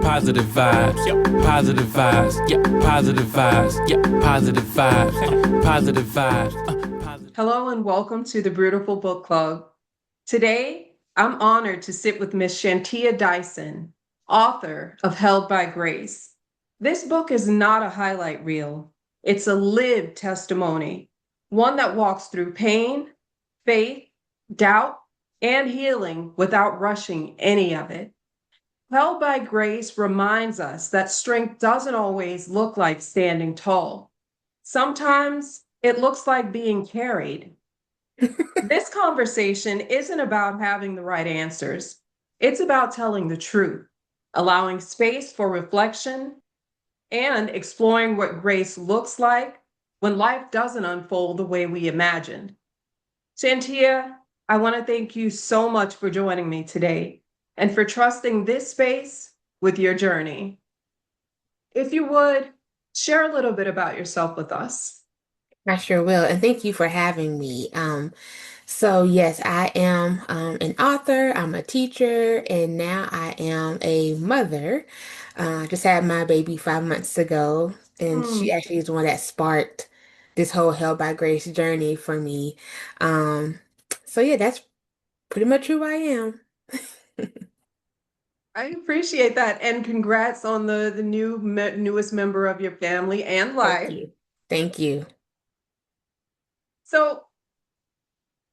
positive vibes, positive vibes, positive vibes, positive vibes, positive vibes, positive. Hello and welcome to the Beautiful Book Club. Today, I'm honored to sit with Miss Shauntia Dyson, author of Held by Grace. This book is not a highlight reel, it's a lived testimony, one that walks through pain, faith, doubt, and healing without rushing any of it. Held by Grace reminds us that strength doesn't always look like standing tall. Sometimes it looks like being carried. This conversation isn't about having the right answers. It's about telling the truth, allowing space for reflection, and exploring what grace looks like when life doesn't unfold the way we imagined. Shantia, I want to thank you so much for joining me today and for trusting this space with your journey. If you would, share a little bit about yourself with us. I sure will, and thank you for having me. So yes, I am an author, I'm a teacher, and now I am a mother. I just had my baby 5 months ago, and she Hmm. actually is the one that sparked this whole Held by Grace journey for me. Um, so yeah, that's pretty much who I am. I appreciate that. And congrats on the newest member of your family and Thank life. you. Thank you. So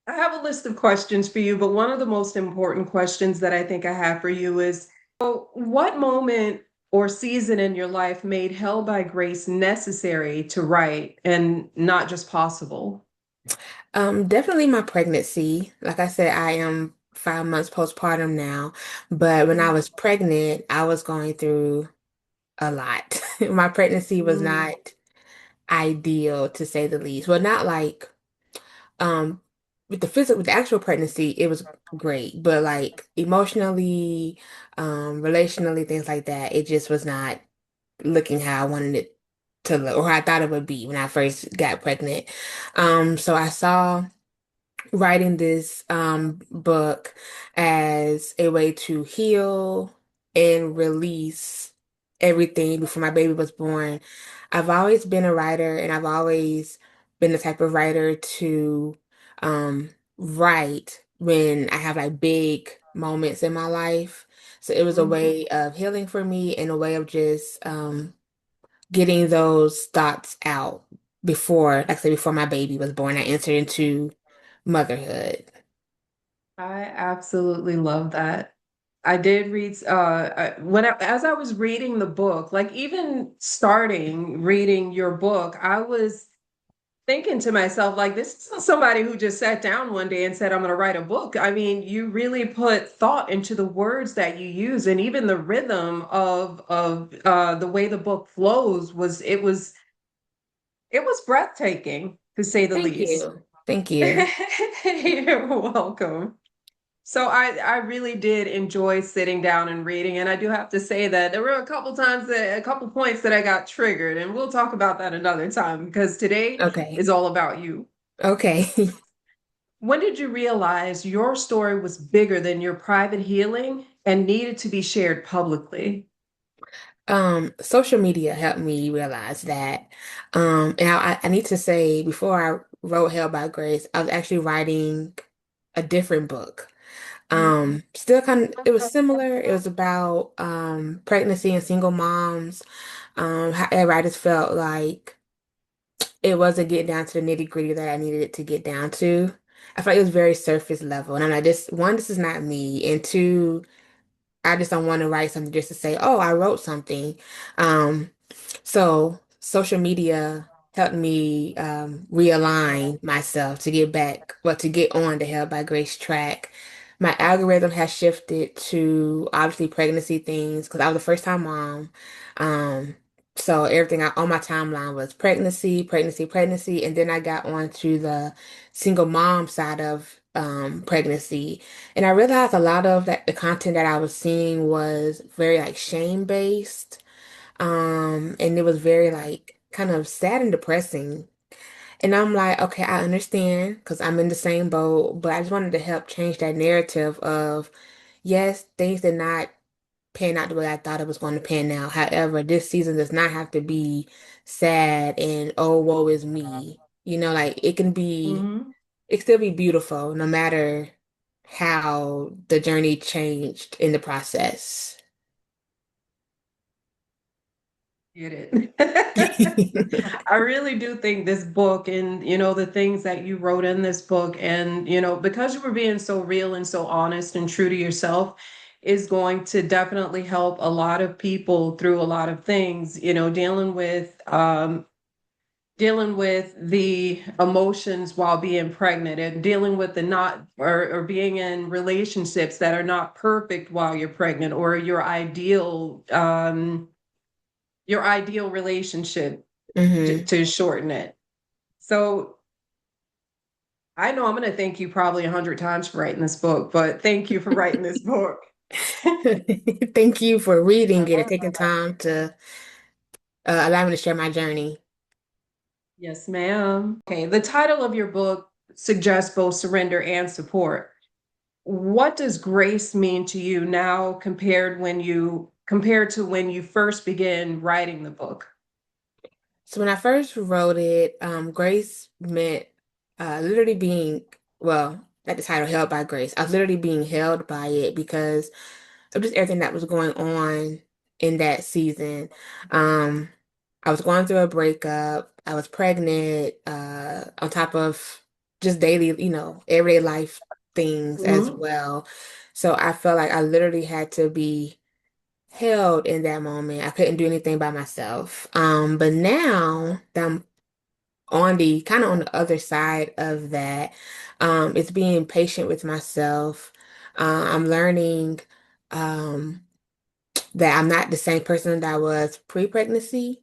I have a list of questions for you, but one of the most important questions that I think I have for you is, so what moment or season in your life made Held by Grace necessary to write and not just possible? Definitely my pregnancy. Like I said, I am 5 months postpartum now, but when I was pregnant, I was going through a lot. My pregnancy was Mm, not ideal to say the least. Well, not like um with the actual pregnancy, it was great, but like emotionally, relationally, things like that, it just was not looking how I wanted it to look or how I thought it would be when I first got pregnant. So I saw writing this book as a way to heal and release everything before my baby was born. I've always been a writer and I've always been the type of writer to write when I have like big moments in my life. So it was a mhm. way of healing for me and a way of just getting those thoughts out before, like I said, before my baby was born. I entered into motherhood. I absolutely love that. I did read as I was reading the book, like even starting reading your book, I was thinking to myself, like, this isn't somebody who just sat down one day and said, I'm going to write a book. I mean, you really put thought into the words that you use, and even the rhythm of the way the book flows it was breathtaking, to say the Thank least. you. Thank you. You're welcome. So I really did enjoy sitting down and reading, and I do have to say that there were a couple times a couple points that I got triggered, and we'll talk about that another time because today Okay. is all about you. Okay. When did you realize your story was bigger than your private healing and needed to be shared publicly? Social media helped me realize that. And I need to say, before I wrote Hell by Grace, I was actually writing a different book. Still kind of, it was similar. It was about pregnancy and single moms. However, I just felt like it wasn't getting down to the nitty-gritty that I needed it to get down to. I felt like it was very surface level. And I'm like, this one, this is not me. And two, I just don't want to write something just to say, oh, I wrote something. Um, so social media helped me realign myself to get back, well, to get on the Held by Grace track. My algorithm has shifted to obviously pregnancy things because I was a first time mom. Um, so everything on my timeline was pregnancy, pregnancy, pregnancy, and then I got onto the single mom side of pregnancy. And I realized a lot of that the content that I was seeing was very like shame based. And it was very like kind of sad and depressing. And I'm like, okay, I understand because I'm in the same boat, but I just wanted to help change that narrative of yes, things did not pan out the way I thought it was going to pan out. However, this season does not have to be sad and oh, woe is me. Like it can be, Hmm. it still be beautiful no matter how the journey changed in the process. Get it. I really do think this book and, the things that you wrote in this book and, because you were being so real and so honest and true to yourself is going to definitely help a lot of people through a lot of things, dealing with the emotions while being pregnant and dealing with the not or being in relationships that are not perfect while you're pregnant or your ideal relationship Hmm. to shorten it. So I know I'm going to thank you probably 100 times for writing this book, but thank you for writing this book. Thank you for reading it and taking time to allow me to share my journey. Yes, ma'am. Okay, the title of your book suggests both surrender and support. What does grace mean to you now compared to when you first began writing the book? So when I first wrote it, grace meant literally being, well, at the title, held by grace. I was literally being held by it because of just everything that was going on in that season. Um, I was going through a breakup. I was pregnant, on top of just daily, everyday life things as Mhm. well. So I felt like I literally had to be held in that moment. I couldn't do anything by myself. But now that I'm on the kind of on the other side of that, it's being patient with myself. I'm learning um, that I'm not the same person that I was pre-pregnancy.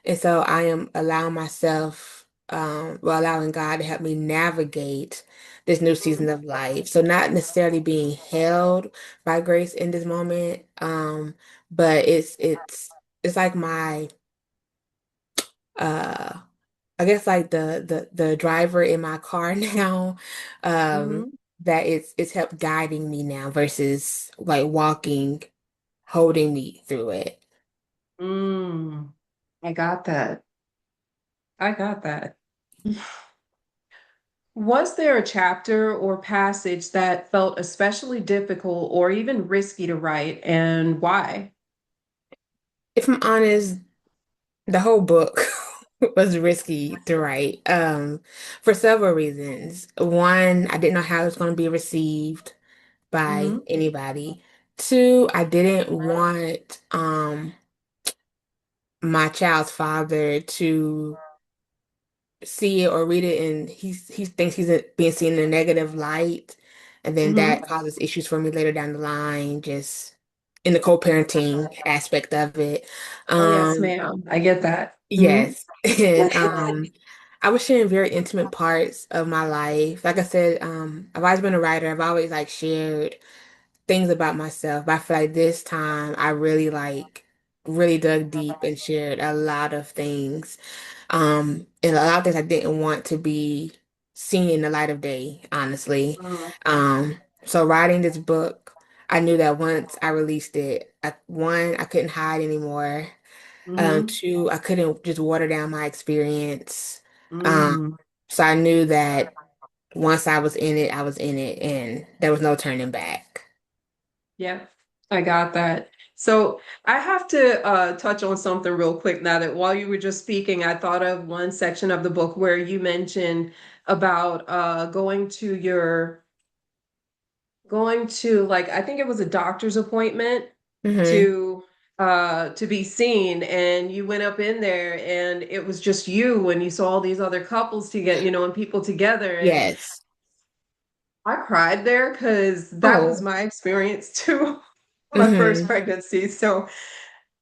And so I am allowing myself, allowing God to help me navigate this new season of life. So not necessarily being held by grace in this moment, but it's like my uh I guess like the driver in my car now, um, Mhm. that it's helped guiding me now versus like walking, holding me through it. Mm, I got that. I got that. Was there a chapter or passage that felt especially difficult or even risky to write, and why? If I'm honest, the whole book was risky to write, for several reasons. One, I didn't know how it was going to be received by Hmm. anybody. Two, I didn't want my child's father to see it or read it and he thinks he's being seen in a negative light, and then Hmm. that causes issues for me later down the line, just in the co-parenting aspect of it. Oh, yes, Um, ma'am. I get that. Hmm. yes. And I was sharing very intimate parts of my life. Like I said, I've always been a writer. I've always like shared things about myself. But I feel like this time I really really dug deep and shared a lot of things. And a lot of things I didn't want to be seen in the light of day, honestly. So writing this book, I knew that once I released it, one, I couldn't hide anymore. Hmm. Two, I couldn't just water down my experience. Um, Mm. so I knew that once I was in it, I was in it, and there was no turning back. Yeah, I got that. So I have to touch on something real quick now that while you were just speaking, I thought of one section of the book where you mentioned about going to like I think it was a doctor's appointment Hmm. to to be seen, and you went up in there and it was just you and you saw all these other couples together, and people together, and Yes. I cried there because that was Oh. my experience too, my first Hmm. pregnancy. So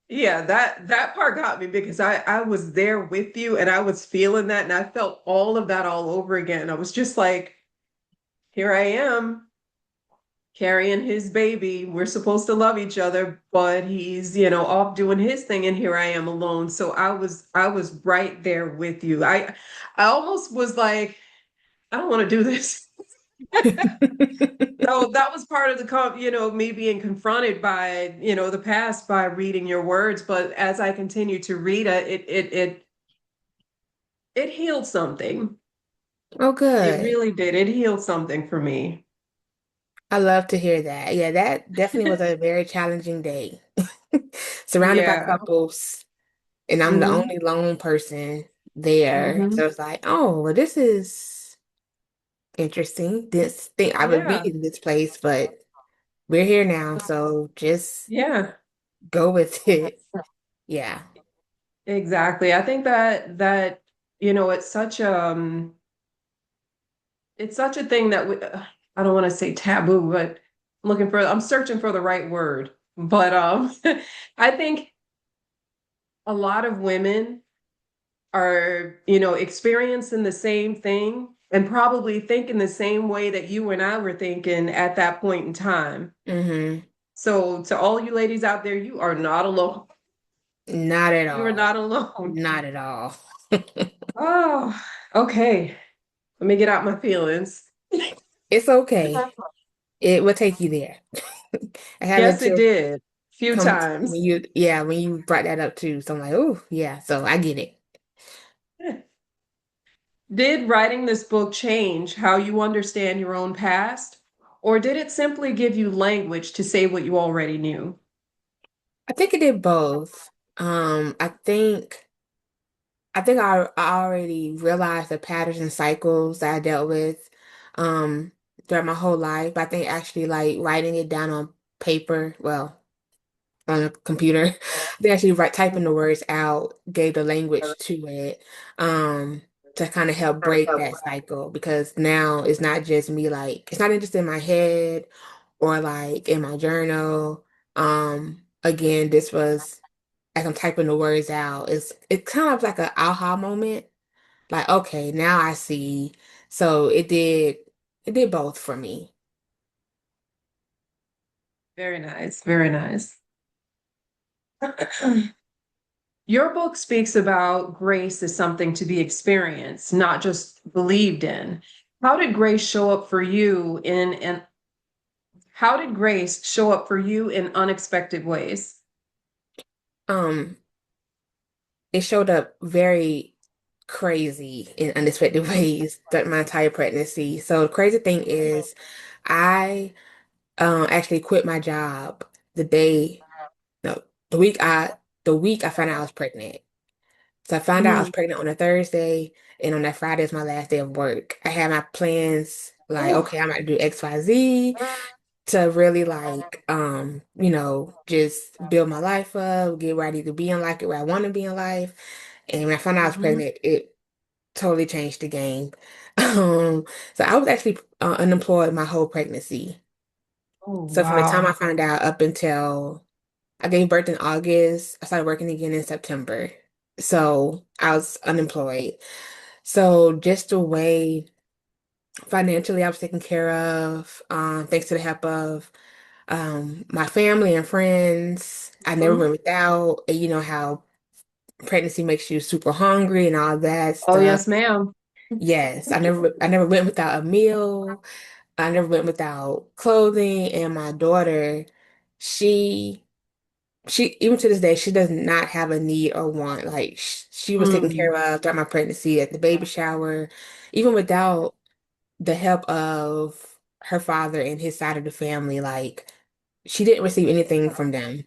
yeah, that part got me because I was there with you and I was feeling that and I felt all of that all over again. I was just like, here I am carrying his baby. We're supposed to love each other, but he's, off doing his thing and here I am alone. So I was right there with you. I almost was like, I don't want to do this. So that was part of me being confronted by, the past by reading your words. But as I continued to read it, it healed something. Oh, It good. really did. It healed something for me. I love to hear that. Yeah, that definitely was a very challenging day. Surrounded by Yeah. couples, and I'm the Hmm. only lone person there. Hmm. So it's like, oh, well, this is interesting. This thing I would be Yeah. in this place, but we're here now, so just Yeah. go with it. Yeah. Exactly. I think that it's such a thing that I don't want to say taboo, but I'm searching for the right word. But I think a lot of women are, experiencing the same thing and probably thinking the same way that you and I were thinking at that point in time. Hmm. So to all you ladies out there, you are not alone. Not at You are all. not alone. Not at all. Oh, okay. Let me get out my feelings. It's okay. It will take you there. I had a Yes, it tear did. Few come times. when you brought that up too. So I'm like, oh, yeah. So I get it. Did writing this book change how you understand your own past, or did it simply give you language to say what you already knew? I think it did both. I think I already realized the patterns and cycles that I dealt with um throughout my whole life. But I think actually like writing it down on paper, well, on a computer, they actually typing the words out gave the language to it um to kind of help break that cycle because now it's not just me like it's not just in my head or like in my journal. Again, this was as I'm typing the words out, it's kind of like an aha moment. Like, okay, now I see. So it did both for me. Very nice. Very nice. Your book speaks about grace as something to be experienced, not just believed in. How did grace show up for you in and how did grace show up for you in unexpected ways? Um, it showed up very crazy in unexpected ways throughout my entire pregnancy. So the crazy thing is I actually quit my job the day no the week I found out I was pregnant. So I found out I was Mm. pregnant on a Thursday, and on that Friday is my last day of work. I had my plans like, Oh. okay, I'm gonna do XYZ to really like, just build my life up, get where I need to be in life, get where I want to be in life. And when I found out I was Mhm. pregnant, it totally changed the game. Um, so I was actually unemployed my whole pregnancy. Oh, So from the time wow. I found out up until I gave birth in August. I started working again in September. So I was unemployed. So just the way financially I was taken care of, thanks to the help of my family and friends. I never Mhm. went without. And you know how pregnancy makes you super hungry and all that Oh, stuff. yes, ma'am. Yes, I never went without a meal. I never went without clothing. And my daughter, she she even to this day she does not have a need or want like she was taken Mm. care of throughout my pregnancy at the baby shower even without the help of her father and his side of the family like she didn't receive anything from them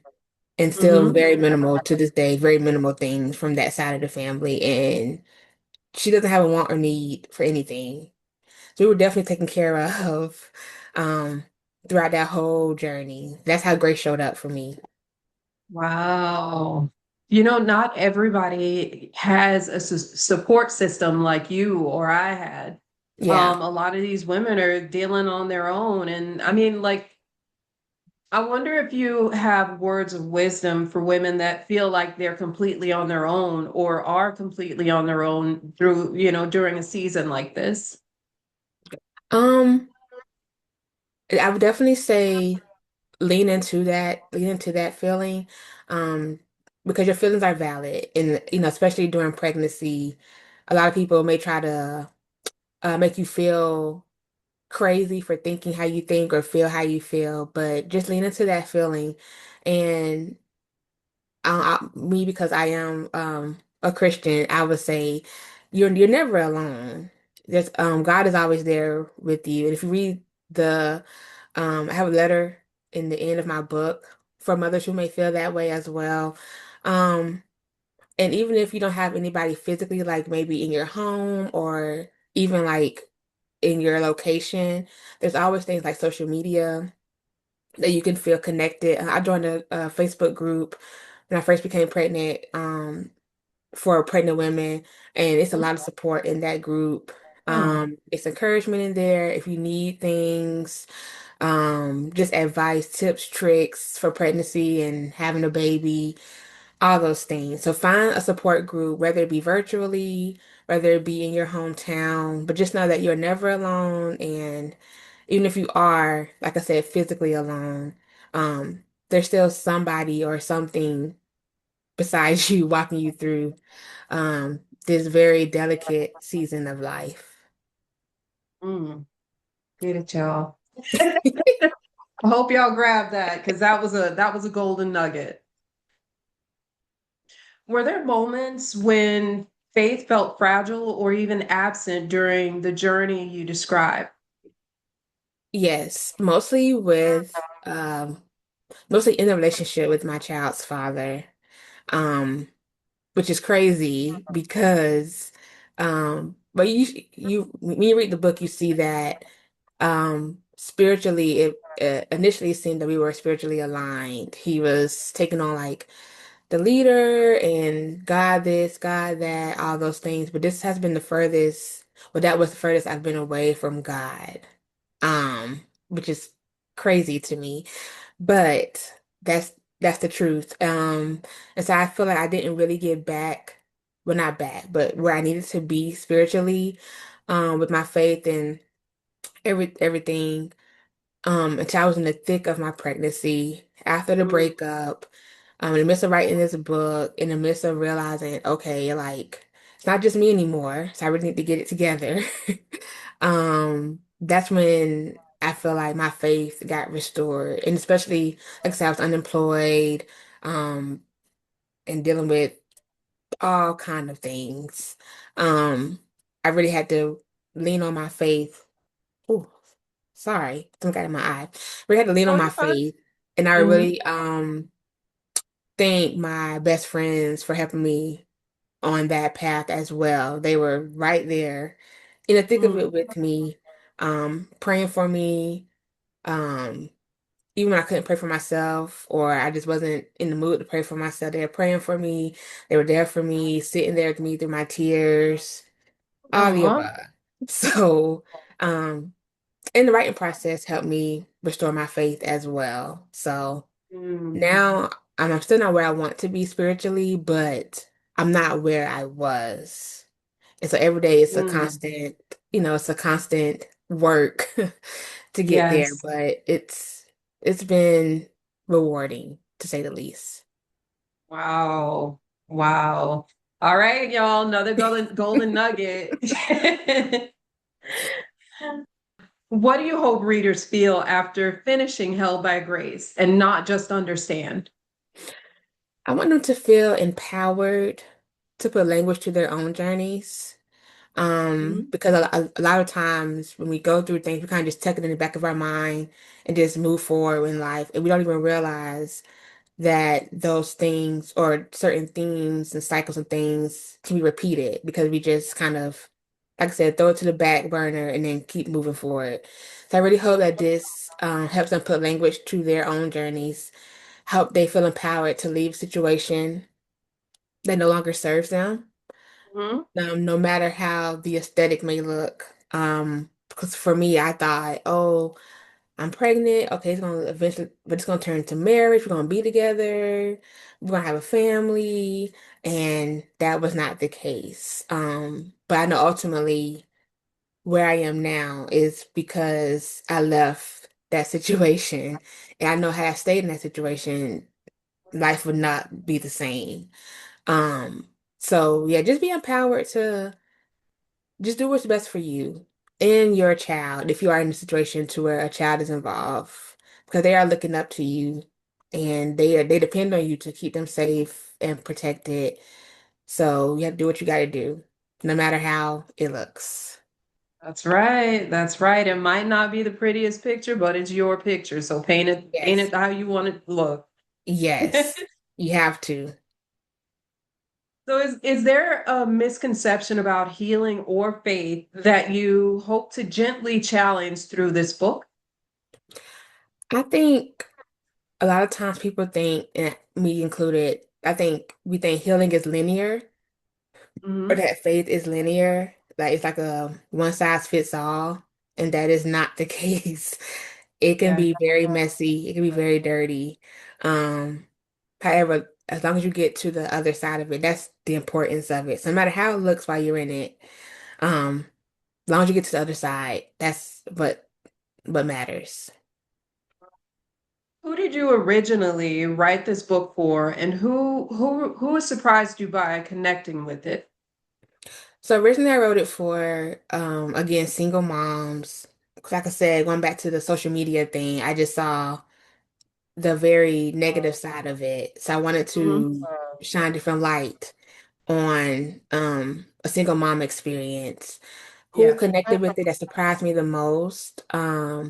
and still Hmm. very minimal to this day very minimal things from that side of the family and she doesn't have a want or need for anything so we were definitely taken care of um throughout that whole journey. That's how Grace showed up for me. Wow. Not everybody has a support system like you or I had. Yeah. A lot of these women are dealing on their own. And I mean, like, I wonder if you have words of wisdom for women that feel like they're completely on their own or are completely on their own through, during a season like this. um I would definitely say lean into that feeling, um, because your feelings are valid, and especially during pregnancy, a lot of people may try to make you feel crazy for thinking how you think or feel how you feel, but just lean into that feeling. And me, because I am a Christian, I would say you're never alone. There's God is always there with you. And if you read the I have a letter in the end of my book for mothers who may feel that way as well. Um, and even if you don't have anybody physically, like maybe in your home or even like in your location, there's always things like social media that you can feel connected. I joined a Facebook group when I first became pregnant, for pregnant women, and it's a lot of support in that group. Oh, It's encouragement in there if you need things, just advice, tips, tricks for pregnancy and having a baby, all those things. So find a support group, whether it be virtually, whether it be in your hometown, but just know that you're never alone. And even if you are, like I said, physically alone, there's still somebody or something besides you walking you through this very delicate season of life. mm, get it, y'all. I hope y'all grabbed that because that was a golden nugget. Were there moments when faith felt fragile or even absent during the journey you described? Yes, mostly in the relationship with my child's father. Um, which is crazy because but you when you read the book you see that spiritually it initially seemed that we were spiritually aligned. He was taking on like the leader and God this, God that, all those things, but this has been the furthest, well, that was the furthest I've been away from God. Which is crazy to me. But that's the truth. And so I feel like I didn't really get back, well, not back, but where I needed to be spiritually, with my faith and everything, until I was in the thick of my pregnancy, after the Mm, breakup, in the midst of writing this book, in the midst of realizing, okay, like it's not just me anymore, so I really need to get it together. That's when I feel like my faith got restored, and especially like I said, I was unemployed, um, and dealing with all kind of things. Um, I really had to lean on my faith. Oh, sorry, something got in my eye. Really had to lean on oh, my you're fine. faith, and I Mhm. really thank my best friends for helping me on that path as well. They were right there in the thick of Mm, it with me, praying for me. Um, Even when I couldn't pray for myself or I just wasn't in the mood to pray for myself, they were praying for me. They were there for me, sitting there with me through my tears, all the aw. above. So, and the writing process helped me restore my faith as well. So Mm, now I'm still not where I want to be spiritually, but I'm not where I was. And so every day it's a mm. constant, it's a constant work to get there, Yes. but it's been rewarding to say the least. Wow. Wow. All right, y'all. Another golden nugget. What do you hope readers feel after finishing Held by Grace and not just understand? I want them to feel empowered to put language to their own journeys. Mhm. Because a lot of times when we go through things, we kind of just tuck it in the back of our mind and just move forward in life, and we don't even realize that those things or certain themes and cycles and things can be repeated because we just kind of, like I said, throw it to the back burner and then keep moving forward. So I really hope that this helps them put language to their own journeys, help they feel empowered to leave a situation that no longer serves them, Mhm. no matter how the aesthetic may look. Because for me, I thought, oh, I'm pregnant. Okay, it's gonna eventually, but it's gonna turn into marriage. We're gonna be together. We're gonna have a family, and that was not the case. But I know ultimately where I am now is because I left that situation, and I know had I stayed in that situation, life would not be the same. Um, so yeah, just be empowered to just do what's best for you. in your child if you are in a situation to where a child is involved because they are looking up to you and they depend on you to keep them safe and protected. So you have to do what you got to do, no matter how it looks. That's right. That's right. It might not be the prettiest picture, but it's your picture. So paint Yes. it how you want it to look. Yes. You have to. So is there a misconception about healing or faith that you hope to gently challenge through this book? I think a lot of times people think, and me included, I think we think healing is linear or Hmm. that faith is linear. Like it's like a one size fits all, and that is not the case. It can Yeah. be very messy, it can be very dirty. Um, However, as long as you get to the other side of it, that's the importance of it. So no matter how it looks while you're in it, as long as you get to the other side, that's what matters. Who did you originally write this book for, and who has surprised you by connecting with it? So originally I wrote it for again single moms. Like I said, going back to the social media thing, I just saw the very negative side of it. So I wanted Hmm. to shine different light on a single mom experience. Who Yeah. connected with it that surprised me the most? I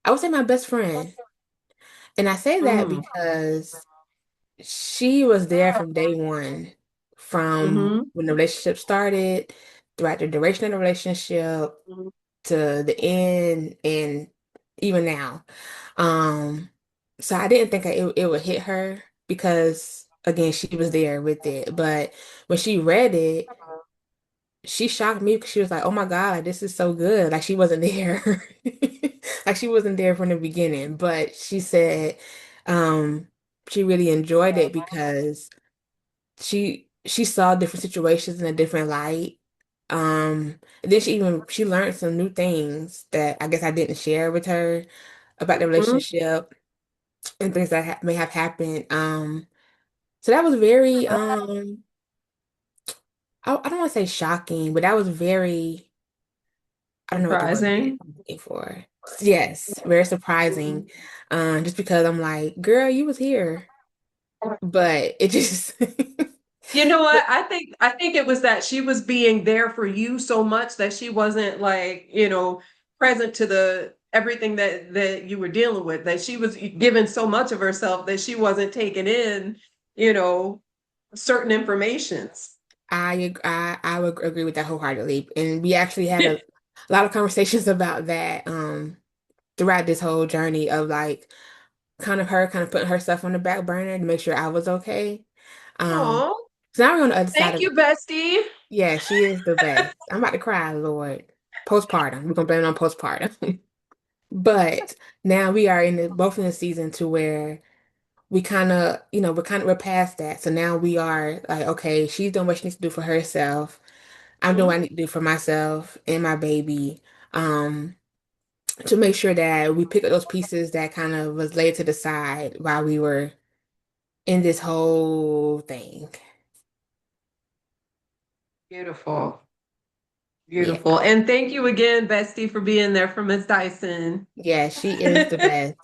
would say my best friend. And I say that Mm-hmm. because she was there from day one, from Mm-hmm. when the relationship started, throughout the duration of the relationship, to the end, and even now. Um, so I didn't think it would hit her because, again, she was there with it. But when she read it, she shocked me because she was like, "Oh my God, like, this is so good!" Like she wasn't there, like she wasn't there from the beginning. But she said, um, she really enjoyed it because she saw different situations in a different light. And then she learned some new things that I guess I didn't share with her about the Mm-hmm. relationship and things that ha may have happened. So that was very I don't want to say shocking, but that was very I don't know what the word is Surprising. I'm looking for. Yes, very surprising. Just because I'm like, girl, you was here, but it just You know what? I think it was that she was being there for you so much that she wasn't like, present to the everything that you were dealing with, that she was giving so much of herself that she wasn't taking in, you know, certain informations. I would agree with that wholeheartedly. And we actually had a lot of conversations about that throughout this whole journey of like kind of her kind of putting herself on the back burner to make sure I was okay. Um Oh, so now we're on the other side thank of you, it. bestie. Yeah, she is the best. I'm about to cry, Lord. Postpartum. We're gonna blame it on postpartum. But now we are in the both in the season to where we kind of, we're past that. So now we are like, okay, she's doing what she needs to do for herself. I'm doing what I Mhm. need to do for myself and my baby, um, to make sure that we pick up those pieces that kind of was laid to the side while we were in this whole thing. Beautiful. Yeah. Beautiful. And thank you again, bestie, for being there for Miss Dyson. Yeah, she is the best.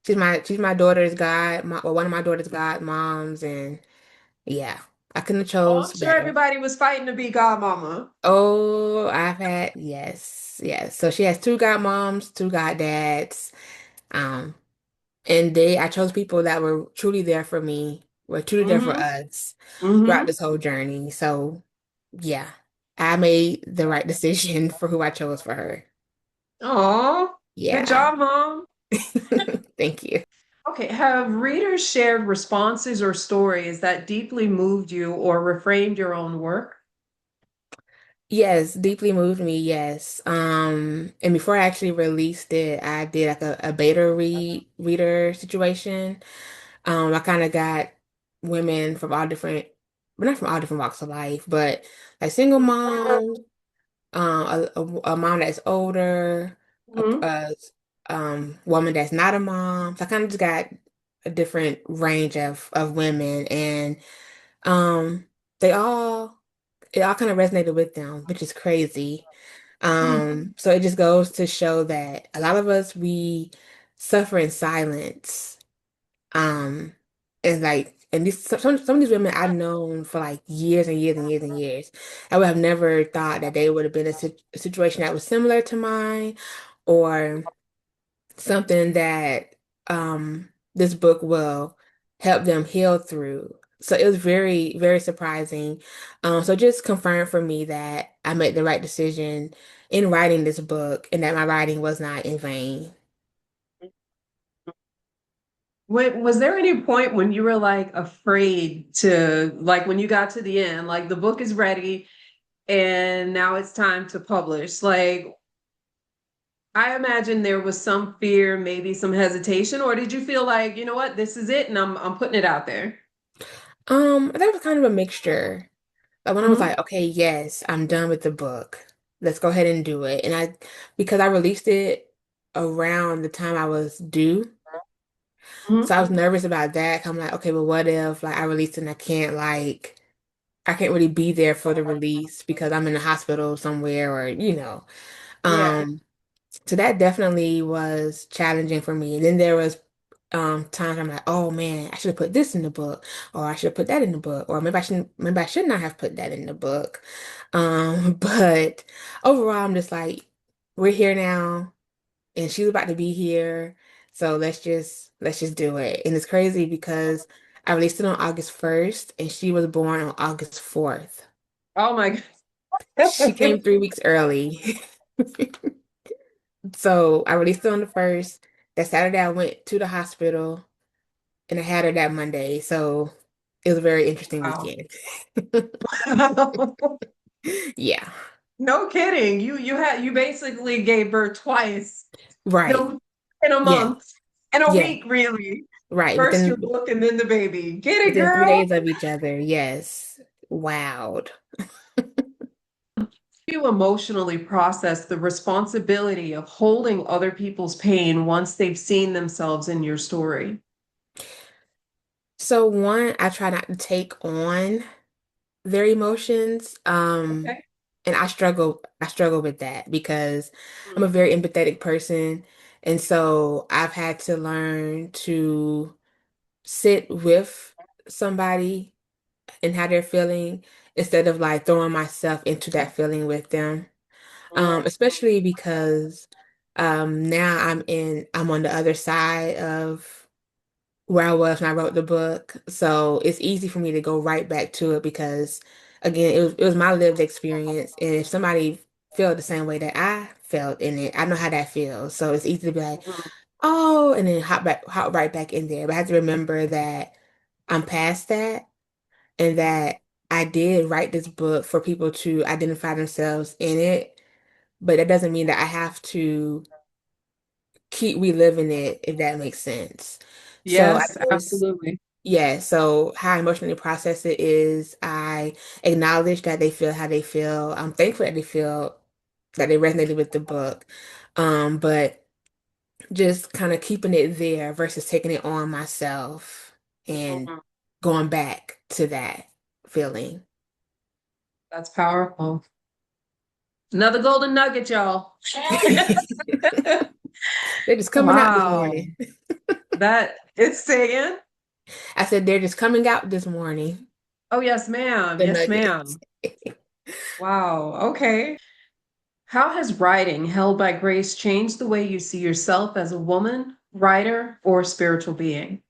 She's my daughter's well, one of my daughter's god moms, and yeah, I couldn't have Oh, chose I'm sure better. everybody was fighting to be godmama. Oh, yes, yes. So she has two godmoms, two goddads. Um, And I chose people that were truly there for me, were truly there for Mm-hmm. us throughout Mm-hmm. this whole journey. So, yeah, I made the right decision for who I chose for her. Oh, good Yeah. job, Mom. Thank you. Okay, have readers shared responses or stories that deeply moved you or reframed your own work? Yes, deeply moved me, yes. And before I actually released it, I did like a beta reader situation. I kind of got women from all different, well, not from all different walks of life, but like single moms, a mom that's older, Mm-hmm. a woman that's not a mom. So I kind of just got a different range of women, and um, they all it all kind of resonated with them, which is crazy. Mm. So it just goes to show that a lot of us, we suffer in silence. Um, and like, and these some of these women I've known for like years and years and years and years. I would have never thought that they would have been in a situation that was similar to mine, or something that this book will help them heal through. So it was very, very surprising. So just confirmed for me that I made the right decision in writing this book and that my writing was not in vain. Was there any point when you were like afraid to, like, when you got to the end, like the book is ready and now it's time to publish? Like, I imagine there was some fear, maybe some hesitation, or did you feel like, you know what, this is it and I'm putting it out there? That was kind of a mixture. Like when I was Hmm. like, okay, yes, I'm done with the book. Let's go ahead and do it. Because I released it around the time I was due. Hmm. So I was nervous about that. I'm like, okay, but what if like I release it and I can't really be there for the release because I'm in the hospital somewhere or Yeah. Um, so that definitely was challenging for me. And then there was times I'm like, oh man, I should have put this in the book, or I should have put that in the book, or maybe I should not have put that in the book. But overall I'm just like, we're here now and she's about to be here. So let's just do it. And it's crazy because I released it on August 1st and she was born on August 4th. Oh my She God. came 3 weeks early. So I released it on the 1st. That Saturday I went to the hospital and I had her that Monday. So it was a very interesting Wow. weekend. Yeah. No kidding. You basically gave birth twice in Right. a, in a Yeah. month, in a Yeah. week, really. Right. First your book and then the baby. Get it, Within three girl. days of each other. Yes. Wow. You emotionally process the responsibility of holding other people's pain once they've seen themselves in your story. So one, I try not to take on their emotions. Okay. And I struggle with that because I'm a Mm. very empathetic person. And so I've had to learn to sit with somebody and how they're feeling instead of like throwing myself into that feeling with them. Especially because now I'm on the other side of where I was when I wrote the book. So it's easy for me to go right back to it because again, it was my lived experience. And if somebody felt the same way that I felt in it, I know how that feels. So it's easy to be like, Mhm. oh, and then hop right back in there. But I have to remember that I'm past that and that I did write this book for people to identify themselves in it. But that doesn't mean that I have to keep reliving it, if that makes sense. So I Yes, just absolutely. Yeah, so how I emotionally process it is I acknowledge that they feel how they feel. I'm thankful that they feel that they resonated with the book. But just kind of keeping it there versus taking it on myself and Mhm. going back to that feeling. That's powerful. Another golden nugget, y'all. They're just coming out this Wow. morning. That it's saying. I said they're just coming out this morning, Oh, yes, ma'am. the Yes, nuggets. ma'am. Wow. Okay. How has writing Held by Grace changed the way you see yourself as a woman, writer, or spiritual being?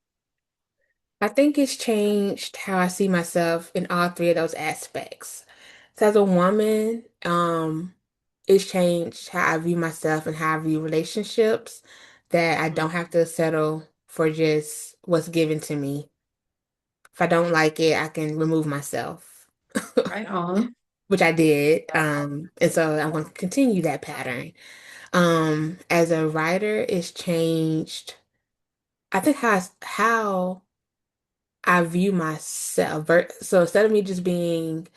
I think it's changed how I see myself in all three of those aspects. So as a woman, it's changed how I view myself and how I view relationships, that I don't have to settle for just what's given to me. If I don't like it, I can remove myself, Right on. which I did. And so I'm going to continue that pattern. As a writer, it's changed. I think how I view myself. So instead of me just being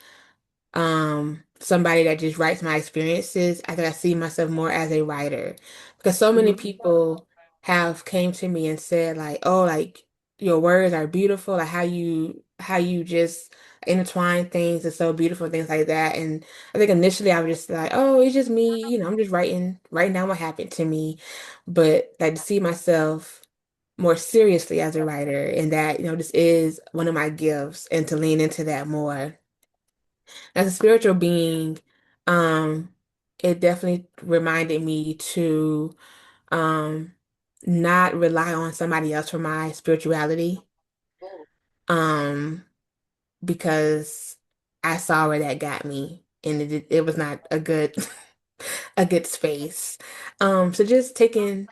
somebody that just writes my experiences, I think I see myself more as a writer because so many Mhm. people have came to me and said like, oh, like your words are beautiful, like how you how you just intertwine things is so beautiful, things like that. And I think initially I was just like, oh, it's just me, I'm just writing down what happened to me. But like to see myself more seriously as a writer and that, this is one of my gifts and to lean into that more. As a spiritual being, um, it definitely reminded me to um not rely on somebody else for my spirituality. Um, because I saw where that got me and it was not a good a good space. So just taking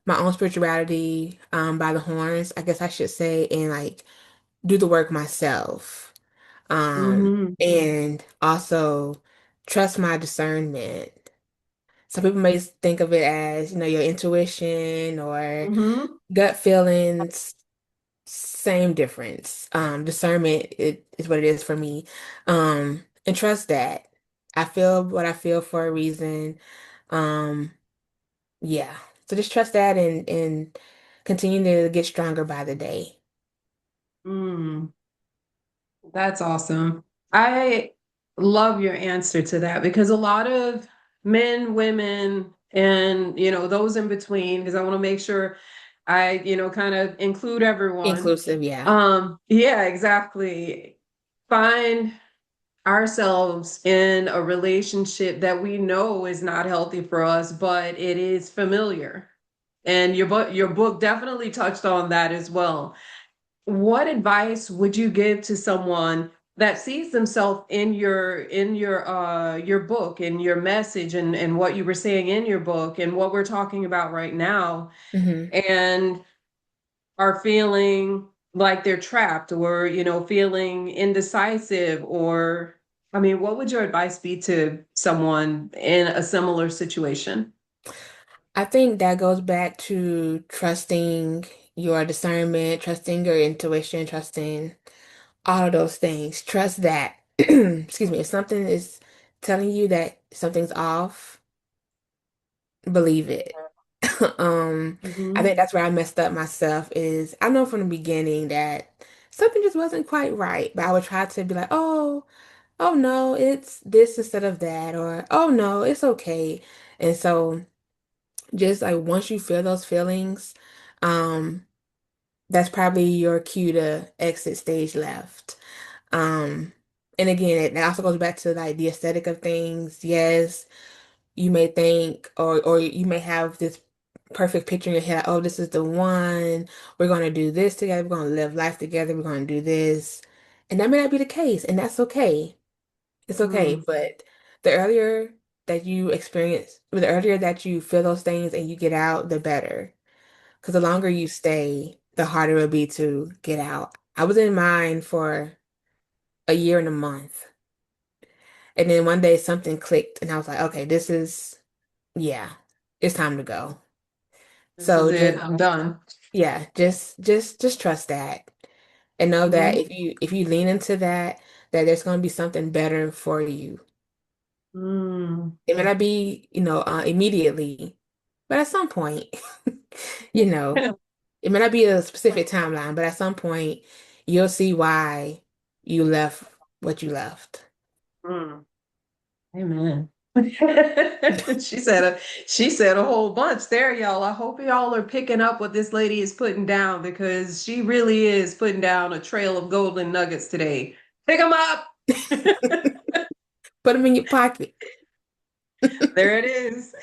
my own spirituality by the horns, I guess I should say, and like do the work myself. Mm-hmm. And also trust my discernment. Some people may think of it as, your intuition or Mm-hmm. gut feelings. Same difference. Discernment is what it is for me. And trust that. I feel what I feel for a reason. Um, yeah. So just trust that and continue to get stronger by the day. Mm. That's awesome. I love your answer to that because a lot of men, women, and those in between, because I want to make sure I, kind of include everyone. Inclusive, yeah. Yeah, exactly. Find ourselves in a relationship that we know is not healthy for us, but it is familiar. And your book definitely touched on that as well. What advice would you give to someone that sees themselves in your book, in your message, and what you were saying in your book and what we're talking about right now, Hmm. and are feeling like they're trapped, or feeling indecisive, or I mean, what would your advice be to someone in a similar situation? I think that goes back to trusting your discernment, trusting your intuition, trusting all of those things. Trust that, excuse me, if something is telling you that something's off, believe it. I Hmm. think that's where I messed up myself is I know from the beginning that something just wasn't quite right, but I would try to be like, oh no, it's this instead of that, or oh no, it's okay. And so just like once you feel those feelings, um, that's probably your cue to exit stage left. Um, and again, it also goes back to like the aesthetic of things. Yes, you may think or you may have this perfect picture in your head, oh, this is the one. We're gonna do this together, we're gonna live life together, we're gonna do this. And that may not be the case, and that's okay. It's okay. Mm. But the earlier the earlier that you feel those things and you get out, the better. Because the longer you stay, the harder it will be to get out. I was in mine for a year and a month. And then one day something clicked and I was like, okay, yeah, it's time to go. This is So it. just, I'm done. yeah, just trust that and know that Hmm. if you lean into that, that there's going to be something better for you. Mm. It may not be, immediately, but at some point, you know, it may not be a specific timeline, but at some point, you'll see why you left what you left. Mm. Amen. She said a whole bunch there, y'all. I hope y'all are picking up what this lady is putting down because she really is putting down a trail of golden nuggets today. Pick them up. Put them in your pocket. There it is.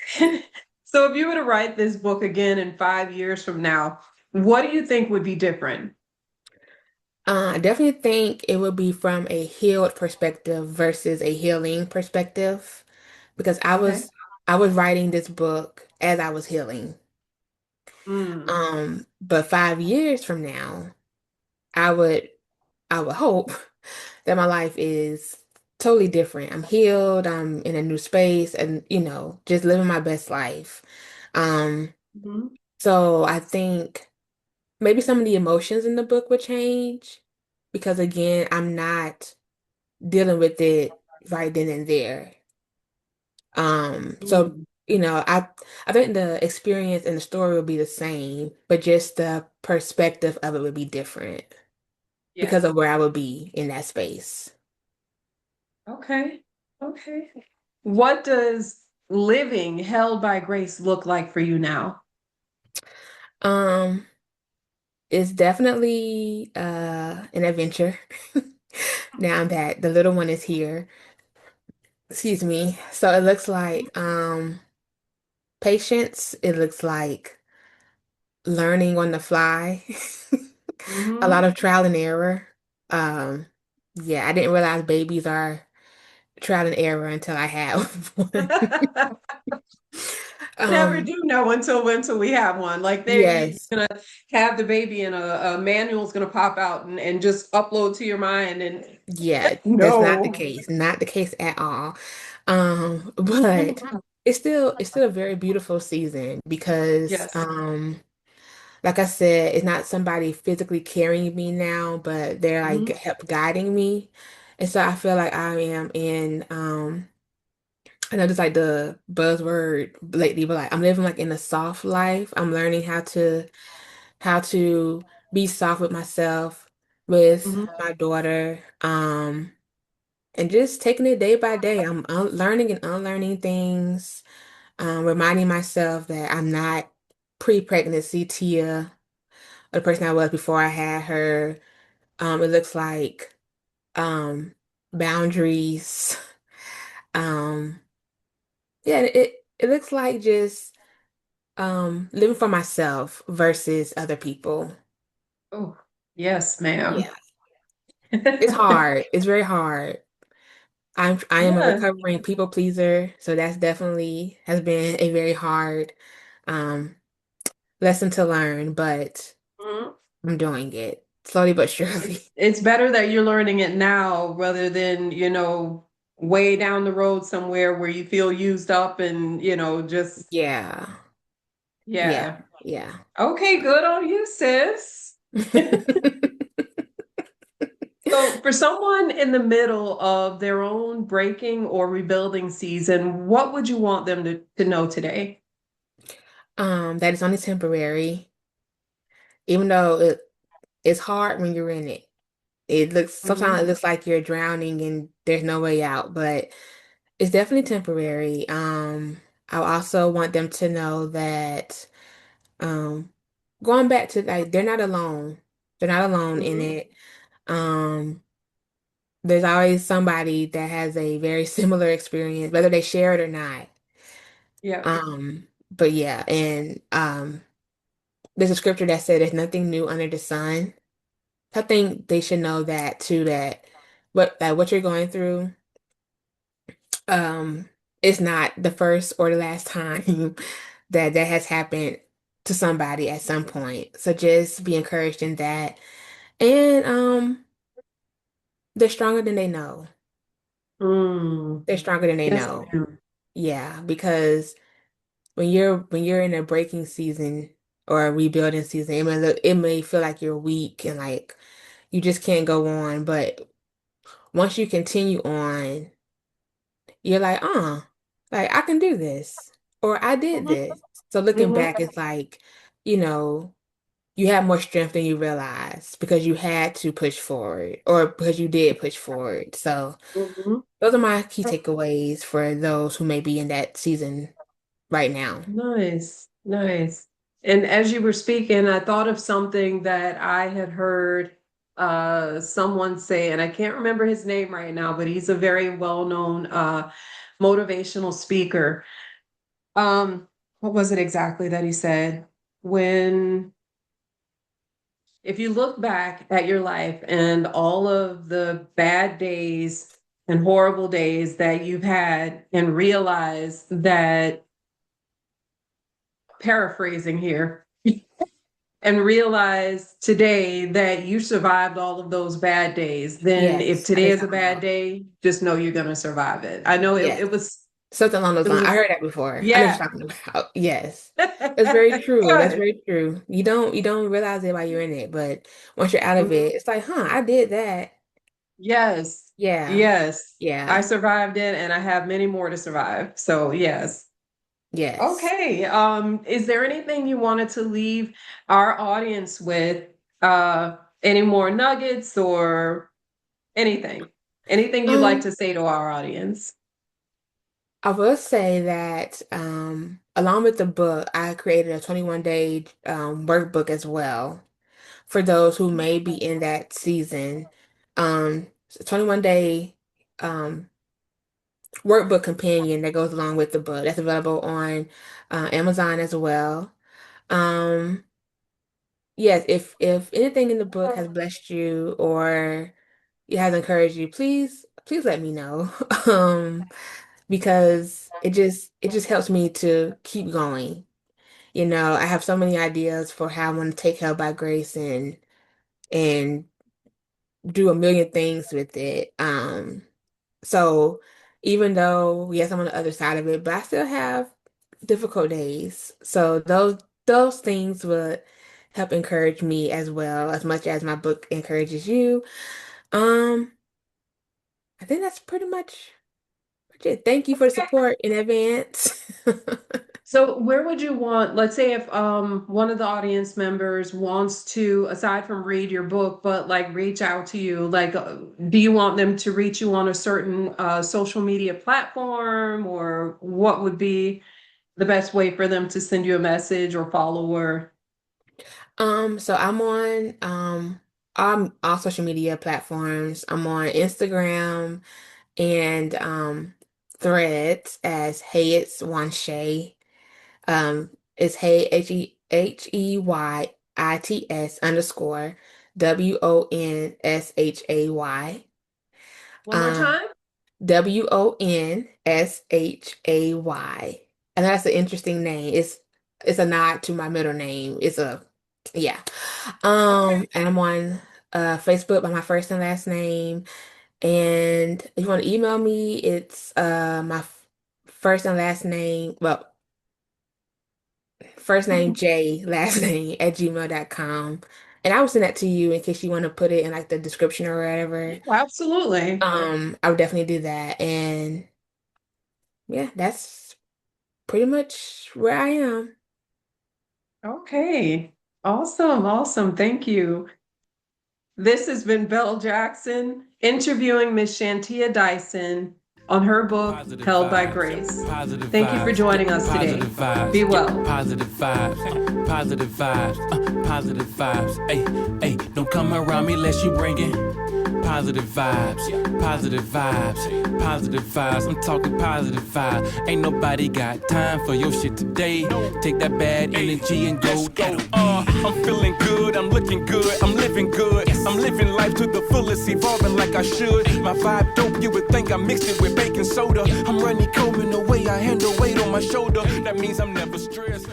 So if you were to write this book again in 5 years from now, what do you think would be different? I definitely think it would be from a healed perspective versus a healing perspective because I Okay. was I was writing this book as I was healing. Mm. But 5 years from now, I would I would hope that my life is totally different. I'm healed, I'm in a new space and just living my best life. Um, Mhm. so I think maybe some of the emotions in the book would change because again, I'm not dealing with it right then and there. So Mm. I think the experience and the story will be the same, but just the perspective of it would be different. because Yes. of where I would be in that space. Okay. Okay. What does living held by grace look like for you now? Um, it's definitely an adventure now that the little one is here. Excuse me. So it looks like patience, it looks like learning on the fly. A lot Hmm. of trial and error. Um, yeah, I didn't realize babies are trial and error until I had one. Never Um, do know until we have one. Like yes, you're gonna have the baby and a manual's gonna pop out and just upload to your mind and yeah, that's not the no. case. Not the case at all. But it's still a very beautiful season because Yes. like I said, it's not somebody physically carrying me now, but they're like Hmm. help guiding me. And so I feel like I am in I know just like the buzzword lately, but like I'm living like in a soft life. I'm learning how to be soft with myself, with Hmm. my daughter, and just taking it day by day. I'm learning and unlearning things, reminding myself that I'm not pre-pregnancy Tia, or the person I was before I had her. It looks like boundaries. Um, yeah, it looks like just living for myself versus other people. Oh, yes, ma'am. Yeah. It's hard. It's very hard. I am a Yeah. recovering people pleaser, so that's definitely has been a very hard um lesson to learn, but Mhm. I'm doing it slowly but surely. It's better that you're learning it now rather than, way down the road somewhere where you feel used up and, just Yeah. Yeah. yeah. Yeah. Okay, good on you, sis. So, for someone in the middle of their own breaking or rebuilding season, what would you want them to know today? That is only temporary, even though it's hard when you're in it. Sometimes it Hmm. looks like you're drowning and there's no way out, but it's definitely temporary. I also want them to know that um going back to like they're not alone. They're not alone in Hmm. it. Um, there's always somebody that has a very similar experience, whether they share it or not. Yeah. But yeah, and there's a scripture that said there's nothing new under the sun. I think they should know that too, that what you're going through, um, is not the first or the last time that has happened to somebody at some point. So just be encouraged in that. And they're stronger than they know. Mm. They're stronger than they Yes, know. ma'am. Yeah, because when you're in a breaking season or a rebuilding season, it may feel like you're weak and like you just can't go on. But once you continue on, you're like I can do this, or I did Hmm. this. So looking Hmm. back, it's like, you know, you have more strength than you realize because you had to push forward or because you did push forward. So Hmm. those are my key takeaways for those who may be in that season right now. Nice, nice. And as you were speaking, I thought of something that I had heard someone say, and I can't remember his name right now, but he's a very well-known motivational speaker. What was it exactly that he said? When if you look back at your life and all of the bad days and horrible days that you've had and realize that, paraphrasing here, and realize today that you survived all of those bad days, then if Yes, I today know is a something bad about. day, just know you're going to survive it. I know it, Yes, it was, something along those it lines. I was, heard that before. I know what yeah. you're talking about. Yes, that's very true. That's Good. very true. You don't realize it while you're in it, but once you're out of Mhm. it, it's like, I did that. Yes. Yeah, Yes. I yeah, survived it and I have many more to survive. So, yes. yes. Okay. Is there anything you wanted to leave our audience with, any more nuggets or anything? Anything you'd like Um, to say to our audience? I will say that along with the book, I created a 21-day workbook as well for those who may be in that season. It's a 21-day um, workbook companion that goes along with the book. That's available on Amazon as well. Um, yes, if anything in the book has blessed you or it has encouraged you, please let me know. Because it just helps me to keep going. I have so many ideas for how I want to take Held by Grace and do a million things with it. So even though, yes, I'm on the other side of it, but I still have difficult days. So those things would help encourage me as well, as much as my book encourages you. Um, I think that's pretty much it. Thank you for the support in advance. So where would you want, let's say if one of the audience members wants to, aside from read your book, but like reach out to you, like do you want them to reach you on a certain social media platform, or what would be the best way for them to send you a message or follow or So I'm on all social media platforms. I'm on Instagram and Threads as Hey It's Wanshay. It's Hey HEYITS underscore WONSHAY. one more Um time? WONSHAY. And that's an interesting name. It's a nod to my middle name. Yeah. Okay. And I'm on Facebook by my first and last name. And if you want to email me, it's my first and last name. Well, first name J, last name at gmail.com. And I will send that to you in case you want to put it in like the description or whatever. Absolutely. I would definitely do that. And yeah, that's pretty much where I am. Okay. Awesome. Awesome. Thank you. This has been Belle Jackson interviewing Miss Shantia Dyson on her book, Positive Held by vibes, Grace. positive Thank you for vibes, joining us today. positive vibes, Be well. positive vibes, positive vibes, positive vibes. Hey, don't come around me unless you bring it. Positive vibes, positive vibes, positive vibes. I'm talking positive vibes. Ain't nobody got time for your shit today. Take that bad energy and go. I'm feeling good, I'm looking good, I'm living good. I'm living life to the fullest, evolving like I should. My vibe dope, you would think I mixed it with baking soda. I'm running cold in the way I handle weight on my shoulder. That means I'm never stressed.